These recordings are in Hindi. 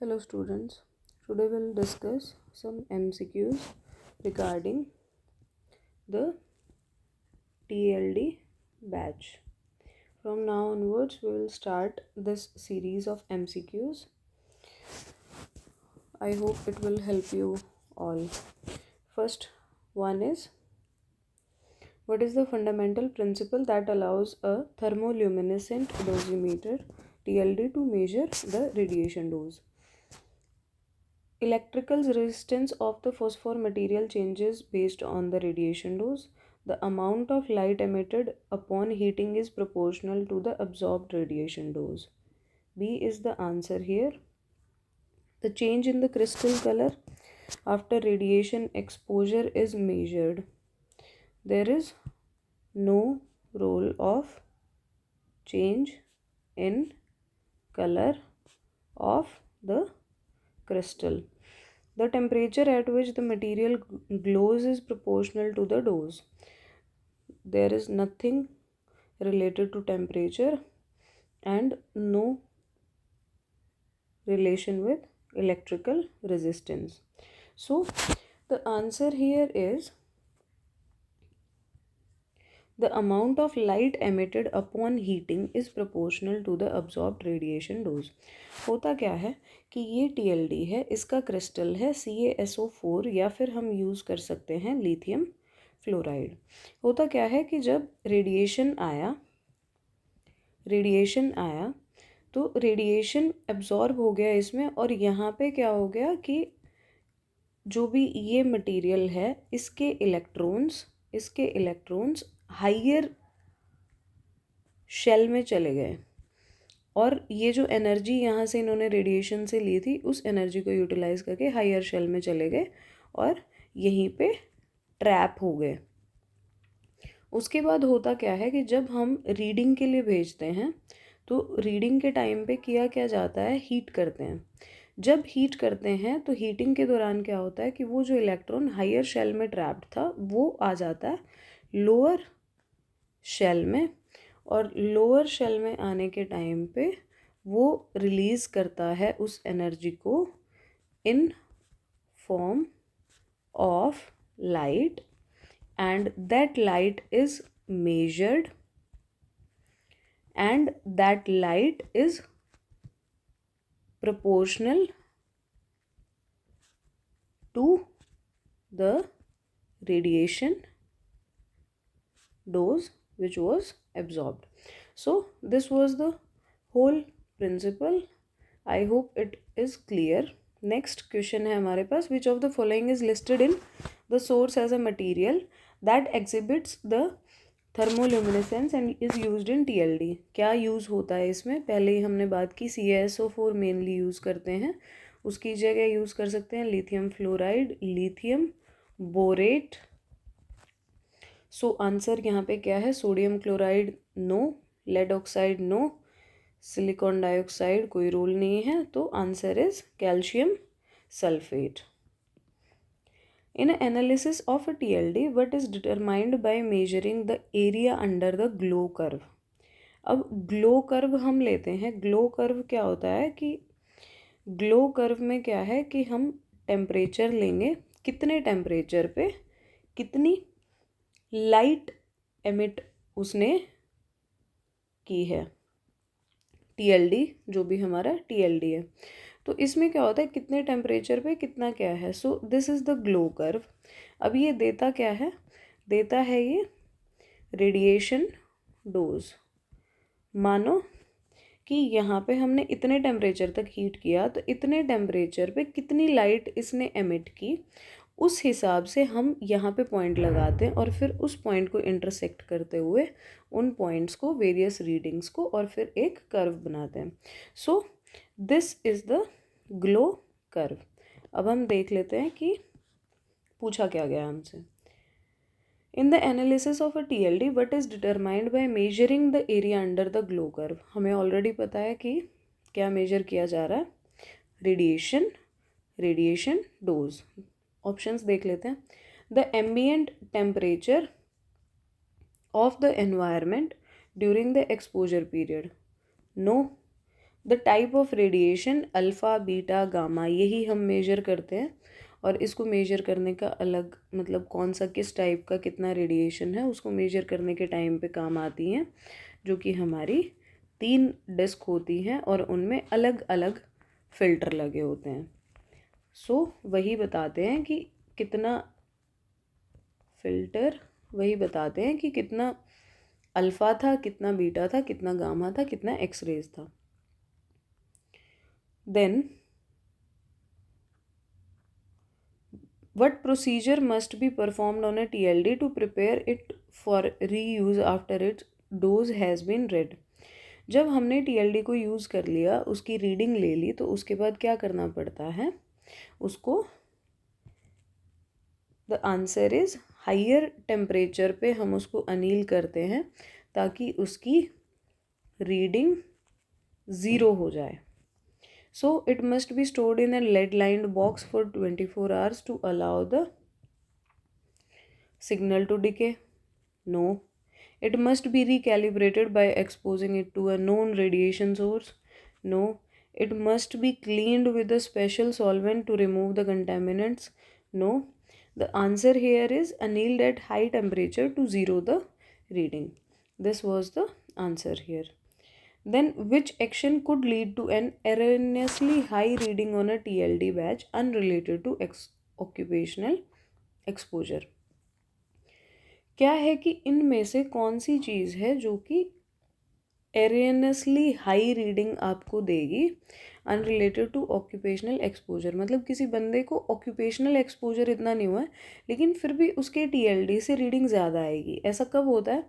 Hello students, today we'll discuss some MCQs regarding the TLD batch. From now onwards we will start this series of MCQs. I hope it will help you all. First one is, what is the fundamental principle that allows a thermoluminescent dosimeter TLD to measure the radiation dose? Electrical resistance of the phosphor material changes based on the radiation dose. The amount of light emitted upon heating is proportional to the absorbed radiation dose. B is the answer here. The change in the crystal color after radiation exposure is measured. There is no role of change in color of the crystal. The temperature at which the material glows is proportional to the dose. There is nothing related to temperature and no relation with electrical resistance. So the answer here is the amount of light emitted upon heating is proportional to the absorbed radiation dose. होता क्या है कि ये TLD है, इसका क्रिस्टल है CaSO4 या फिर हम यूज़ कर सकते हैं लिथियम फ्लोराइड। होता क्या है कि जब रेडिएशन आया तो रेडिएशन एब्जॉर्ब हो गया इसमें, और यहाँ पे क्या हो गया कि जो भी ये मटेरियल है इसके इलेक्ट्रॉन्स हाइयर शेल में चले गए, और ये जो एनर्जी यहाँ से इन्होंने रेडिएशन से ली थी उस एनर्जी को यूटिलाइज करके हाइयर शेल में चले गए और यहीं पे ट्रैप हो गए। उसके बाद होता क्या है कि जब हम रीडिंग के लिए भेजते हैं तो रीडिंग के टाइम पे किया क्या जाता है, हीट करते हैं। जब हीट करते हैं तो हीटिंग के दौरान क्या होता है कि वो जो इलेक्ट्रॉन हाइयर शेल में ट्रैप्ड था वो आ जाता है लोअर शेल में, और लोअर शेल में आने के टाइम पे वो रिलीज़ करता है उस एनर्जी को in form of light, and that light is measured and that light is proportional to the radiation dose which was absorbed. So this was the whole principle. I hope it is clear. Next question है हमारे पास, which of the following is listed in the source as a material that exhibits the thermoluminescence and is used in TLD? क्या यूज़ होता है इसमें? पहले ही हमने बात की, CaSO4 मेनली यूज़ करते हैं, उसकी जगह यूज़ कर सकते हैं lithium fluoride, lithium borate. So answer यहाँ पे क्या है, sodium chloride no, lead oxide no, silicon dioxide कोई रोल नहीं है, तो answer is calcium sulphate. In analysis of a TLD, what is determined by measuring the area under the glow curve? अब ग्लो कर्व हम लेते हैं। ग्लो कर्व क्या होता है कि ग्लो कर्व में क्या है कि हम टेम्परेचर लेंगे, कितने टेम्परेचर पे कितनी लाइट एमिट उसने की है, TLD जो भी हमारा TLD है, तो इसमें क्या होता है कितने टेम्परेचर पे कितना क्या है। So this is the glow curve. अब ये देता क्या है, देता है ये रेडिएशन डोज। मानो कि यहाँ पे हमने इतने टेम्परेचर तक हीट किया तो इतने टेम्परेचर पे कितनी लाइट इसने एमिट की, उस हिसाब से हम यहाँ पे पॉइंट लगाते हैं और फिर उस पॉइंट को इंटरसेक्ट करते हुए उन पॉइंट्स को, वेरियस रीडिंग्स को, और फिर एक कर्व बनाते हैं। So this is the glow curve. अब हम देख लेते हैं कि पूछा क्या गया हमसे। In the analysis of a TLD what is determined by measuring the area under the glow curve? हमें ऑलरेडी पता है कि क्या मेजर किया जा रहा है, रेडिएशन डोज। ऑप्शंस देख लेते हैं। The ambient temperature of the environment during the exposure period, no. The type of radiation alpha beta gamma, यही हम मेजर करते हैं। और इसको मेजर करने का अलग मतलब कौन सा किस टाइप का कितना रेडिएशन है उसको मेजर करने के टाइम पे काम आती हैं, जो कि हमारी 3 डिस्क होती हैं और उनमें अलग अलग फ़िल्टर लगे होते हैं। वही बताते हैं कि कितना फ़िल्टर, वही बताते हैं कि कितना अल्फ़ा था, कितना बीटा था, कितना गामा था, कितना एक्सरेज था। Then what procedure must be performed on a TLD to prepare it for reuse after its dose has been read? जब हमने TLD को यूज़ कर लिया, उसकी रीडिंग ले ली, तो उसके बाद क्या करना पड़ता है उसको? The answer is higher temperature पे हम उसको अनील करते हैं ताकि उसकी रीडिंग ज़ीरो हो जाए। So it must be stored in a lead-lined box for 24 hours to allow the signal to decay. No. It must be recalibrated by exposing it to a known radiation source. No. It must be cleaned with a special solvent to remove the contaminants. No. The answer here is annealed at high temperature to zero the reading. This was the answer here. Then which action could lead to an erroneously high reading on a TLD badge unrelated to occupational exposure? क्या है कि इनमें से कौन सी चीज़ है जो कि एरियनसली हाई रीडिंग आपको देगी अनरिलेटेड टू ऑक्यूपेशनल एक्सपोजर? मतलब किसी बंदे को ऑक्यूपेशनल एक्सपोजर इतना नहीं हुआ है लेकिन फिर भी उसके TLD से रीडिंग ज़्यादा आएगी। ऐसा कब होता है?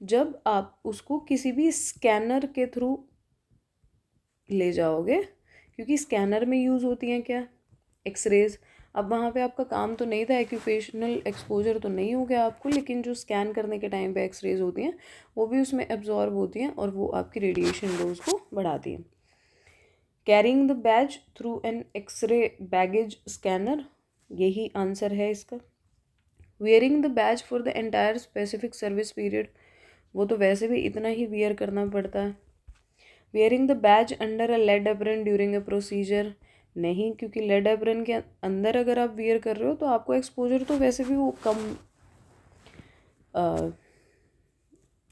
जब आप उसको किसी भी स्कैनर के थ्रू ले जाओगे, क्योंकि स्कैनर में यूज़ होती हैं क्या? एक्सरेज। अब वहाँ पे आपका काम तो नहीं था, एक्यूपेशनल एक्सपोजर तो नहीं हो गया आपको, लेकिन जो स्कैन करने के टाइम पे एक्सरेज होती हैं वो भी उसमें एब्जॉर्ब होती हैं और वो आपकी रेडिएशन डोज को बढ़ाती हैं। Carrying the badge through an x-ray baggage scanner, यही आंसर है इसका। Wearing the badge for the entire specific service period, वो तो वैसे भी इतना ही वियर करना पड़ता है। Wearing the badge under a lead apron during a procedure, नहीं, क्योंकि लेड एप्रन के अंदर अगर आप वियर कर रहे हो तो आपको एक्सपोजर तो वैसे भी वो कम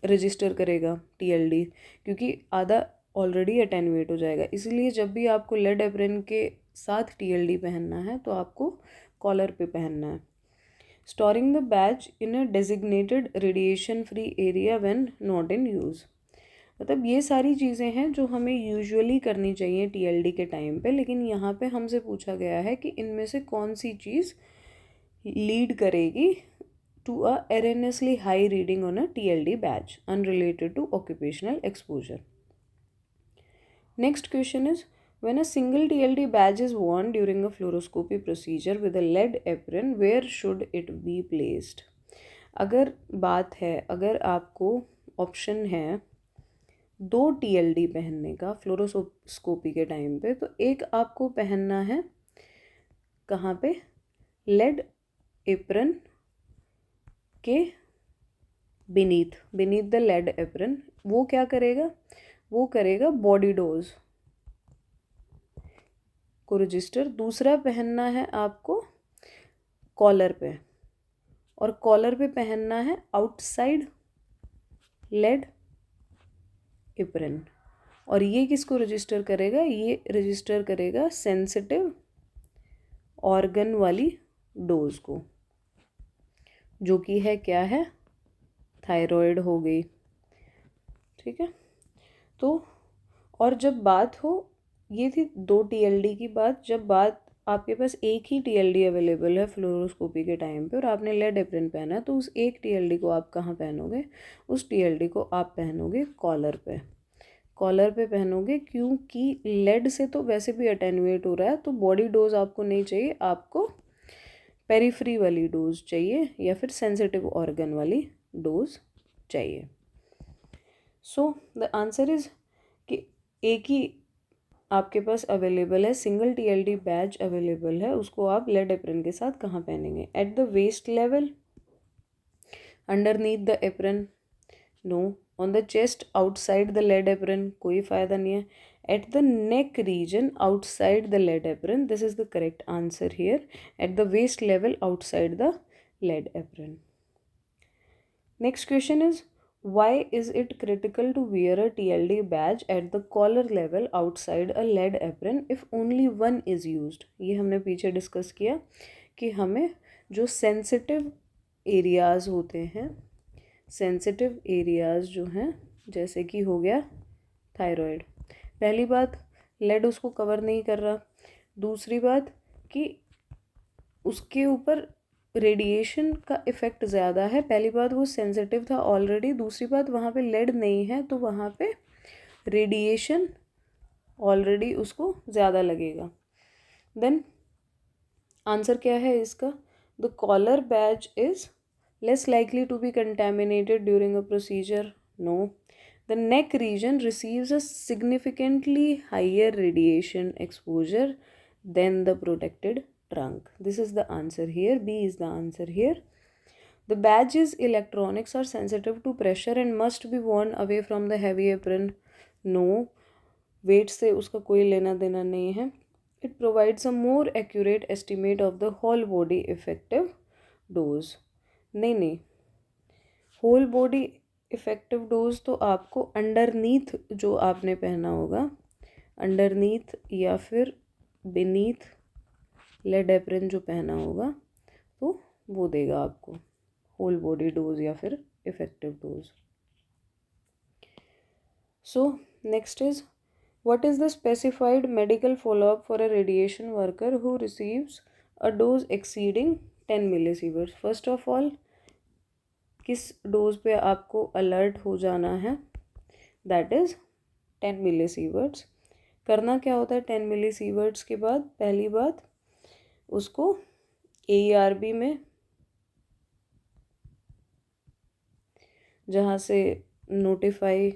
रजिस्टर करेगा TLD, क्योंकि आधा ऑलरेडी अटेन्यूएट हो जाएगा। इसीलिए जब भी आपको लेड एप्रन के साथ TLD पहनना है तो आपको कॉलर पे पहनना है। Storing the badge in a designated radiation free area when not in use, मतलब ये सारी चीज़ें हैं जो हमें यूजुअली करनी चाहिए TLD के टाइम पे, लेकिन यहाँ पे हमसे पूछा गया है कि इनमें से कौन सी चीज़ लीड करेगी to a erroneously high reading on a TLD badge unrelated to occupational exposure. Next question is, when a single TLD badge is worn during a fluoroscopy procedure with a lead apron, where should it be placed? अगर बात है, अगर आपको ऑप्शन है 2 TLD पहनने का फ्लोरोस्कोपी के टाइम पे, तो एक आपको पहनना है कहाँ पे? लेड एप्रन के बीनीथ द लेड एप्रन। वो क्या करेगा? वो करेगा बॉडी डोज को रजिस्टर। दूसरा पहनना है आपको कॉलर पे, और कॉलर पे पहनना है आउटसाइड लेड एप्रन। और ये किसको रजिस्टर करेगा? ये रजिस्टर करेगा सेंसिटिव ऑर्गन वाली डोज को, जो कि है क्या है? थायराइड हो गई, ठीक है। तो और जब बात हो, ये थी 2 TLD की बात। जब बात आपके पास एक ही TLD अवेलेबल है फ्लोरोस्कोपी के टाइम पे और आपने लेड एप्रन पहना है, तो उस एक TLD को आप कहाँ पहनोगे? उस TLD को आप पहनोगे कॉलर पे। कॉलर पे पहनोगे क्योंकि लेड से तो वैसे भी अटेन्यूएट हो रहा है, तो बॉडी डोज आपको नहीं चाहिए, आपको पेरिफ्री वाली डोज चाहिए या फिर सेंसिटिव ऑर्गन वाली डोज चाहिए। सो द आंसर इज़ कि एक ही आपके पास अवेलेबल है, सिंगल TLD बैज अवेलेबल है, उसको आप लेड एप्रन के साथ कहाँ पहनेंगे? At the waist level, underneath the apron, no. On the chest outside the lead apron, कोई फ़ायदा नहीं है। at the neck region outside the lead apron. This is the correct answer here. At the waist level outside the lead apron. Next question is, why is it critical to wear a TLD badge at the collar level outside a lead apron if only one is used? ये हमने पीछे डिस्कस किया कि हमें जो सेंसिटिव एरियाज़ होते हैं, सेंसिटिव एरियाज़ जो हैं, जैसे कि हो गया थायराइड, पहली बात लेड उसको कवर नहीं कर रहा, दूसरी बात कि उसके ऊपर रेडिएशन का इफ़ेक्ट ज़्यादा है, पहली बात वो सेंसिटिव था ऑलरेडी, दूसरी बात वहाँ पे लेड नहीं है तो वहाँ पे रेडिएशन ऑलरेडी उसको ज़्यादा लगेगा. देन आंसर क्या है इसका? The collar badge is less likely to be contaminated during a procedure. No. The neck region receives a significantly higher radiation exposure than the protected trunk. This is the answer here. B is the answer here. The badge's electronics are sensitive to pressure and must be worn away from the heavy apron. No. Weight से उसका कोई लेना देना नहीं है. It provides a more accurate estimate of the whole body effective dose. नहीं, होल बॉडी इफ़ेक्टिव डोज तो आपको अंडरनीथ जो आपने पहना होगा, अंडरनीथ या फिर बेनीथ लेड एप्रन जो पहना होगा तो वो देगा आपको होल बॉडी डोज या फिर effective dose. So next is, what is the specified medical follow-up for a radiation worker who receives a dose exceeding 10 millisieverts? First of all, किस डोज पे आपको अलर्ट हो जाना है? That is 10 मिलीसीवर्ट्स. करना क्या होता है 10 मिलीसीवर्ट्स के बाद? पहली बात, उसको AERB में जहाँ से नोटिफाई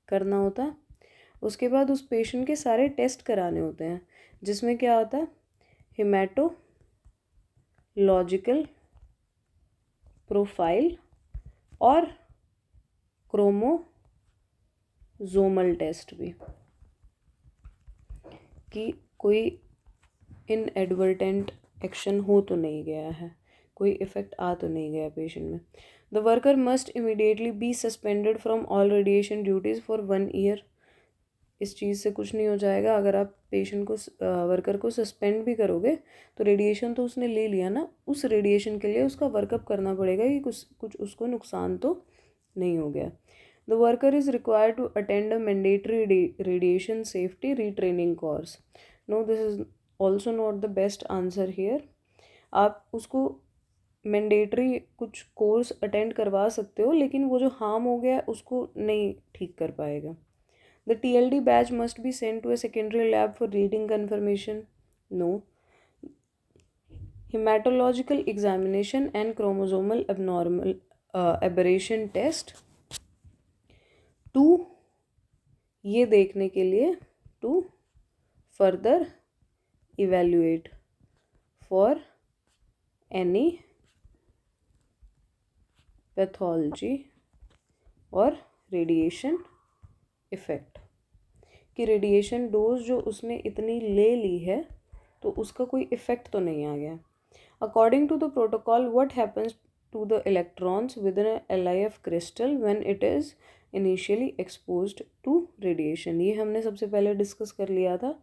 करना होता है, उसके बाद उस पेशेंट के सारे टेस्ट कराने होते हैं, जिसमें क्या होता है? हेमाटोलॉजिकल प्रोफाइल और क्रोमोजोमल टेस्ट भी, कि कोई इनएडवर्टेंट एक्शन हो तो नहीं गया है, कोई इफ़ेक्ट आ तो नहीं गया पेशेंट में. The worker must immediately be suspended from all radiation duties for 1 year. इस चीज़ से कुछ नहीं हो जाएगा. अगर आप पेशेंट को वर्कर को सस्पेंड भी करोगे तो रेडिएशन तो उसने ले लिया ना, उस रेडिएशन के लिए उसका वर्कअप करना पड़ेगा कि कुछ उसको नुकसान तो नहीं हो गया. The worker is required to attend a mandatory radiation safety retraining course. No, this is also not the best answer here. आप उसको मैंडेटरी कुछ कोर्स अटेंड करवा सकते हो, लेकिन वो जो हार्म हो गया उसको नहीं ठीक कर पाएगा. The TLD badge must be sent to a secondary lab for reading confirmation. No. Hematological examination and chromosomal abnormal aberration test. 2. ये देखने के लिए to further evaluate for any pathology or radiation effect, कि रेडिएशन डोज जो उसने इतनी ले ली है तो उसका कोई इफ़ेक्ट तो नहीं आ गया. According to the protocol, what happens to the electrons with an LIF crystal when it is initially exposed to radiation? ये हमने सबसे पहले डिस्कस कर लिया था.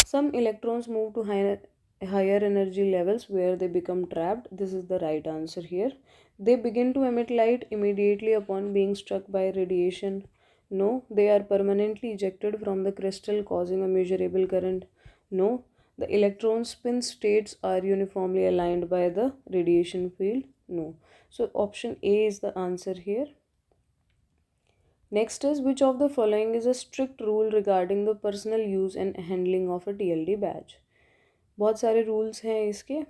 Some electrons move to higher energy levels where they become trapped. This is the right answer here. They begin to emit light immediately upon being struck by radiation. No, they are permanently ejected from the crystal, causing a measurable current. No, the electron spin states are uniformly aligned by the radiation field. No. So option A is the answer here. Next is, which of the following is a strict rule regarding the personal use and handling of a TLD badge? बहुत सारे रूल्स हैं इसके.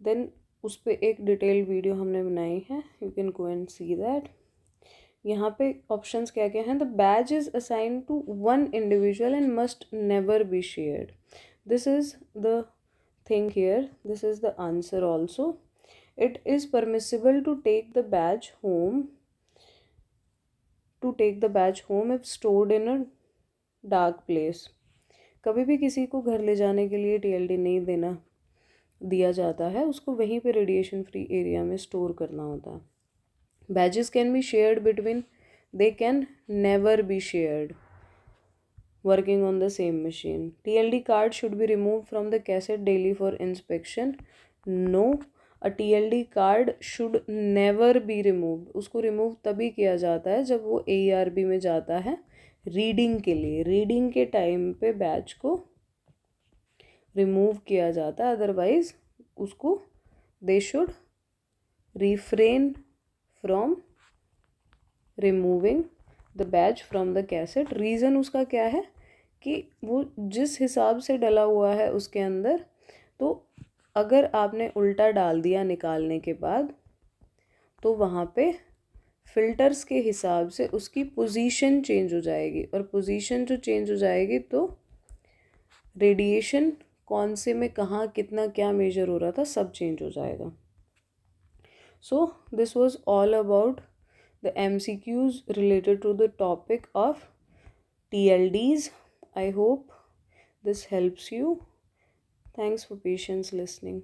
देन उस पर एक डिटेल्ड वीडियो हमने बनाई है, you can go and see that. यहाँ पे ऑप्शंस क्या क्या हैं? The badge is assigned to one individual and must never be shared. This is the thing here. This is the answer also. It is permissible to take the badge home to take the badge home if stored in a dark place. कभी भी किसी को घर ले जाने के लिए TLD नहीं दिया जाता है, उसको वहीं पे रेडिएशन फ्री एरिया में स्टोर करना होता है. Badges can be shared between, they can never be shared working on the same machine. TLD card should be removed from the cassette daily for inspection. No, a TLD card should never be removed. उसको रिमूव तभी किया जाता है जब वो AERB में जाता है रीडिंग के लिए. रीडिंग के टाइम पे बैच को रिमूव किया जाता है, अदरवाइज उसको they should refrain from removing the badge from the cassette. Reason उसका क्या है कि वो जिस हिसाब से डला हुआ है उसके अंदर, तो अगर आपने उल्टा डाल दिया निकालने के बाद तो वहाँ पे फिल्टर्स के हिसाब से उसकी पोजीशन चेंज हो जाएगी, और पोजीशन जो चेंज हो जाएगी तो रेडिएशन कौन से में कहाँ कितना क्या मेजर हो रहा था सब चेंज हो जाएगा. So this was all about the MCQs related to the topic of TLDs. I hope this helps you. Thanks for patience listening.